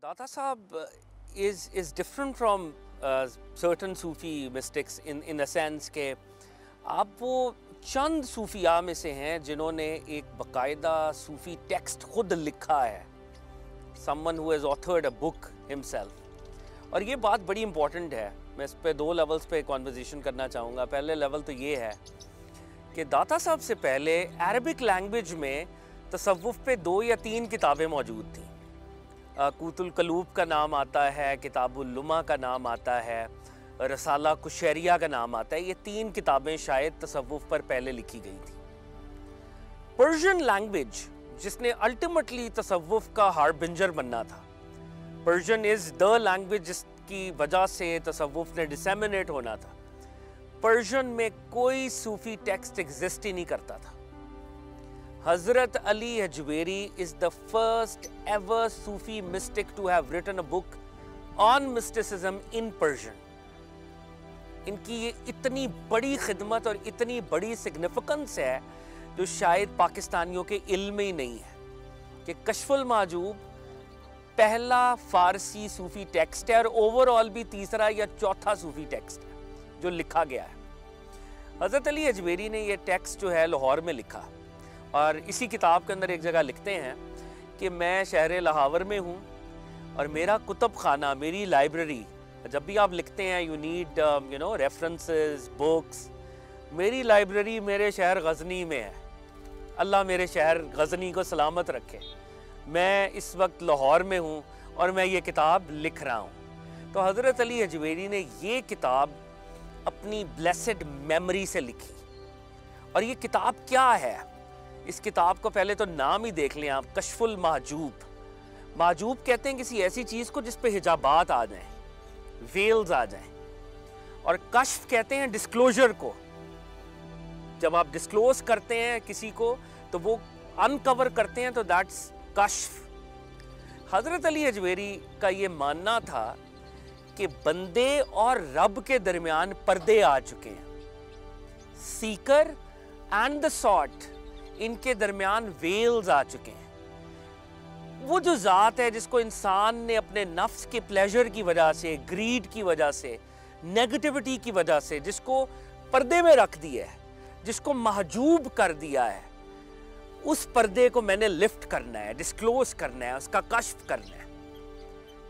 Data Saab is different from certain Sufi mystics in a sense कि आप वो चंद सूफिया में से हैं जिन्होंने एक बाकायदा सूफी टेक्स्ट खुद लिखा है, someone who has authored a book himself। और ये बात बड़ी इंपॉर्टेंट है, मैं इस पे दो लेवल्स पे कॉन्वर्सेशन करना चाहूँगा। पहले लेवल तो ये है कि दाता साहब से पहले अरबिक लैंग्वेज में तसव्वुफ़ पे 2 या 3 किताबें मौजूद थीं। कूतुल कलूब का नाम आता है, किताबुल लुमा का नाम आता है, रसाला कुशैरिया का नाम आता है। ये 3 किताबें शायद तसव्वुफ़ पर पहले लिखी गई थी। पर्शियन लैंग्वेज जिसने अल्टीमेटली तसव्वुफ़ का हार्बिंजर बनना था, पर्शियन इज़ द लैंग्वेज जिसकी वजह से तसव्वुफ़ ने डिसेमिनेट होना था। पर्शियन में कोई सूफी टेक्स्ट एग्जिस्ट ही नहीं करता था। Hazrat Ali Ajweri is the first ever Sufi mystic to have written a book on mysticism in Persian। इनकी ये इतनी बड़ी खिदमत और इतनी बड़ी सिग्निफिकेंस है जो शायद पाकिस्तानियों के इल्म ही नहीं है कि कश्फुल माजूब पहला फारसी सूफी टेक्स्ट है और ओवरऑल भी तीसरा या चौथा सूफी टेक्स्ट है जो लिखा गया है। हज़रत अली अजवेरी ने ये टेक्स्ट जो है लाहौर में लिखा और इसी किताब के अंदर एक जगह लिखते हैं कि मैं शहर लाहौर में हूँ और मेरा कुतुब खाना, मेरी लाइब्रेरी, जब भी आप लिखते हैं यू नीड रेफरेंसेस, बुक्स, मेरी लाइब्रेरी मेरे शहर गज़नी में है। अल्लाह मेरे शहर गज़नी को सलामत रखे। मैं इस वक्त लाहौर में हूँ और मैं ये किताब लिख रहा हूँ। तो हज़रत अली अजवेरी ने ये किताब अपनी ब्लेसेड मेमोरी से लिखी। और ये किताब क्या है? इस किताब को पहले तो नाम ही देख लें आप, कश्फुल महजूब। महजूब कहते हैं किसी ऐसी चीज़ को जिस पे हिजाबात आ जाएं, वेल्स आ जाएं। और कश्फ कहते हैं डिस्क्लोजर को। जब आप डिस्क्लोज करते हैं किसी को तो वो अनकवर करते हैं, तो दैट्स कश्फ। हज़रत अली अजवेरी का ये मानना था कि बंदे और रब के दरमियान पर्दे आ चुके हैं। सीकर एंड द सॉट, इनके दरमियान वेल्स आ चुके हैं। वो जो ज़ात है जिसको इंसान ने अपने नफ्स के प्लेजर की वजह से, ग्रीड की वजह से, नेगेटिविटी की वजह से जिसको पर्दे में रख दिया है, जिसको महजूब कर दिया है, उस पर्दे को मैंने लिफ्ट करना है, डिस्क्लोज करना है, उसका कश्फ करना है।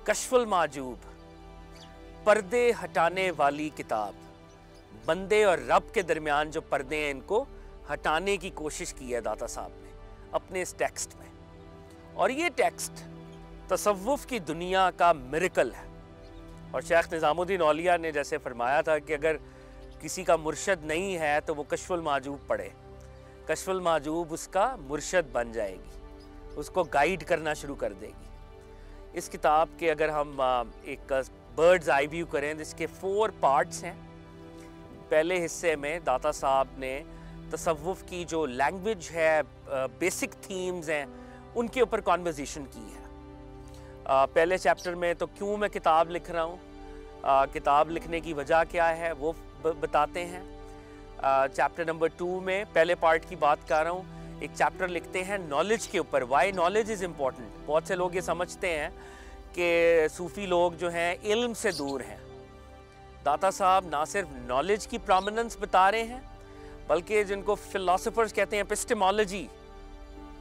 कश्फुल महजूब, पर्दे हटाने वाली किताब। बंदे और रब के दरमियान जो पर्दे हैं इनको हटाने की कोशिश की है दाता साहब ने अपने इस टेक्स्ट में। और ये टेक्स्ट तसव्वुफ़ की दुनिया का मिरेकल है। और शेख निज़ामुद्दीन औलिया ने जैसे फरमाया था कि अगर किसी का मुर्शद नहीं है तो वो कश्फुल महजूब पढ़े। कश्फुल महजूब उसका मुर्शद बन जाएगी, उसको गाइड करना शुरू कर देगी। इस किताब के अगर हम एक बर्ड्स आई व्यू करें, जिसके 4 पार्ट्स हैं। पहले हिस्से में दाता साहब ने तसव्वुफ़ की जो लैंग्वेज है, बेसिक थीम्स हैं, उनके ऊपर कॉन्वर्सेशन की है। पहले चैप्टर में तो क्यों मैं किताब लिख रहा हूँ, किताब लिखने की वजह क्या है वो बताते हैं। चैप्टर नंबर 2 में पहले पार्ट की बात कर रहा हूँ, एक चैप्टर लिखते हैं नॉलेज के ऊपर, वाई नॉलेज इज़ इम्पॉर्टेंट। बहुत से लोग ये समझते हैं कि सूफ़ी लोग जो हैं इल्म से दूर हैं। दाता साहब ना सिर्फ नॉलेज की प्रोमिनेंस बता रहे हैं, बल्कि जिनको फिलोसोफर्स कहते हैं एपिस्टेमोलॉजी,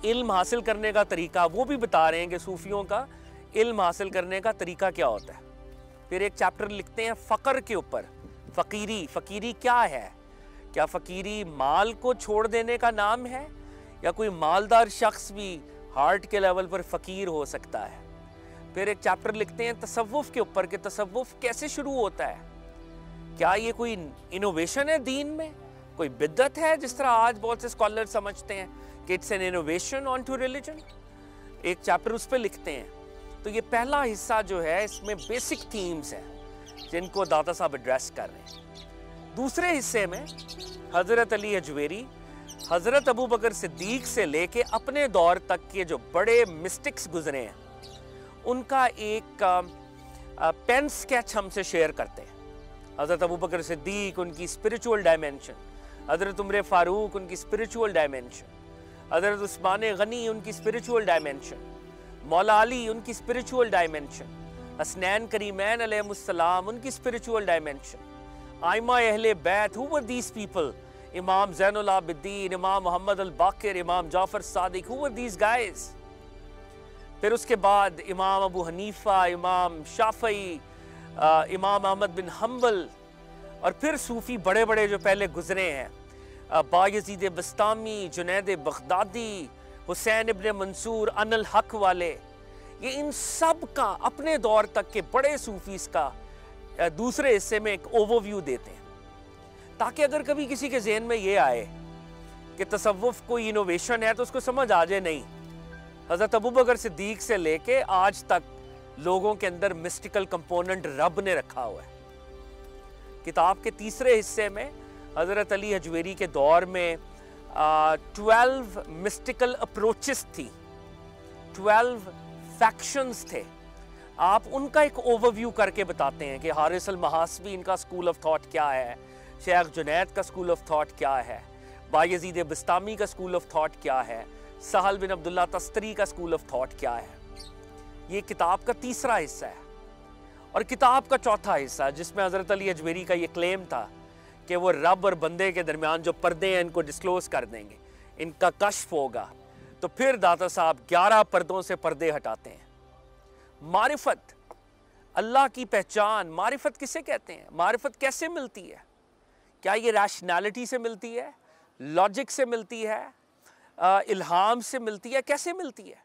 इल्म हासिल करने का तरीका, वो भी बता रहे हैं कि सूफियों का इल्म हासिल करने का तरीका क्या होता है। फिर एक चैप्टर लिखते हैं फ़क्र के ऊपर, फ़कीरी। फ़कीरी क्या है? क्या फ़कीरी माल को छोड़ देने का नाम है, या कोई मालदार शख्स भी हार्ट के लेवल पर फ़कीर हो सकता है? फिर एक चैप्टर लिखते हैं तसव्वुफ़ के ऊपर कि तसव्वुफ़ कैसे शुरू होता है। क्या ये कोई इनोवेशन है दीन में, कोई बिद्दत है जिस तरह आज बहुत से स्कॉलर समझते हैं कि it's an innovation on to religion? एक चैप्टर उस पर लिखते हैं। तो ये पहला हिस्सा जो है इसमें बेसिक थीम्स हैं जिनको दाता साहब एड्रेस कर रहे हैं। दूसरे हिस्से में हज़रत अली अजवेरी हज़रत अबू बकर सिद्दीक से लेके अपने दौर तक के जो बड़े मिस्टिक्स गुजरे हैं उनका एक पेन स्केच हमसे शेयर करते हैं। हज़रत अबू बकर सिद्दीक, उनकी स्पिरिचुअल डायमेंशन, हज़रत उमर फ़ारूक, उनकी स्पिरिचुअल डायमेंशन, हज़रत उस्मान गनी, उनकी स्पिरिचुअल डायमेंशन, مولا علی ان کی اسپریچول ڈائمنشن، حسنین کریمین علیہ السلام ان کی اسپریچول ڈائمنشن، آئمہ اہل بیت، who were these people؟ امام زین العابدین، امام محمد الباقر، امام جعفر صادق، who were these guys؟ پھر اس کے بعد امام ابو حنیفہ، امام شافعی، امام احمد بن حنبل، اور پھر صوفی بڑے بڑے جو پہلے گزرے ہیں، بایزید بسطامی، جنید بغدادی، حسین ابن منصور، ان الحق والے، یہ ان سب کا اپنے دور تک کے بڑے صوفیز کا دوسرے حصے میں ایک اوور ویو دیتے ہیں، تاکہ اگر کبھی کسی کے ذہن میں یہ آئے کہ تصوف کوئی انوویشن ہے تو اس کو سمجھ آ جائے نہیں، حضرت ابوبکر صدیق سے لے کے آج تک لوگوں کے اندر مسٹیکل کمپوننٹ رب نے رکھا ہوا ہے۔ کتاب کے تیسرے حصے میں حضرت علی حجویری کے دور میں 12 مسٹیکل اپروچز تھی، 12 فیکشنز تھے، آپ ان کا ایک اوور ویو کر کے بتاتے ہیں کہ حارث المحاسبی ان کا سکول آف تھاٹ کیا ہے، شیخ جنید کا سکول آف تھاٹ کیا ہے، بایزید بسطامی کا سکول آف تھاٹ کیا ہے، سہل بن عبداللہ تستری کا سکول آف تھاٹ کیا ہے۔ یہ کتاب کا تیسرا حصہ ہے، اور کتاب کا چوتھا حصہ جس میں حضرت علی حجویری کا یہ کلیم تھا کہ وہ رب اور بندے کے درمیان جو پردے ہیں ان کو ڈسکلوز کر دیں گے، ان کا کشف ہوگا، تو پھر داتا صاحب 11 پردوں سے پردے ہٹاتے ہیں۔ معرفت، اللہ کی پہچان، معرفت کسے کہتے ہیں؟ معرفت کیسے ملتی ہے؟ کیا یہ ریشنالٹی سے ملتی ہے، لاجک سے ملتی ہے، الہام سے ملتی ہے، کیسے ملتی ہے؟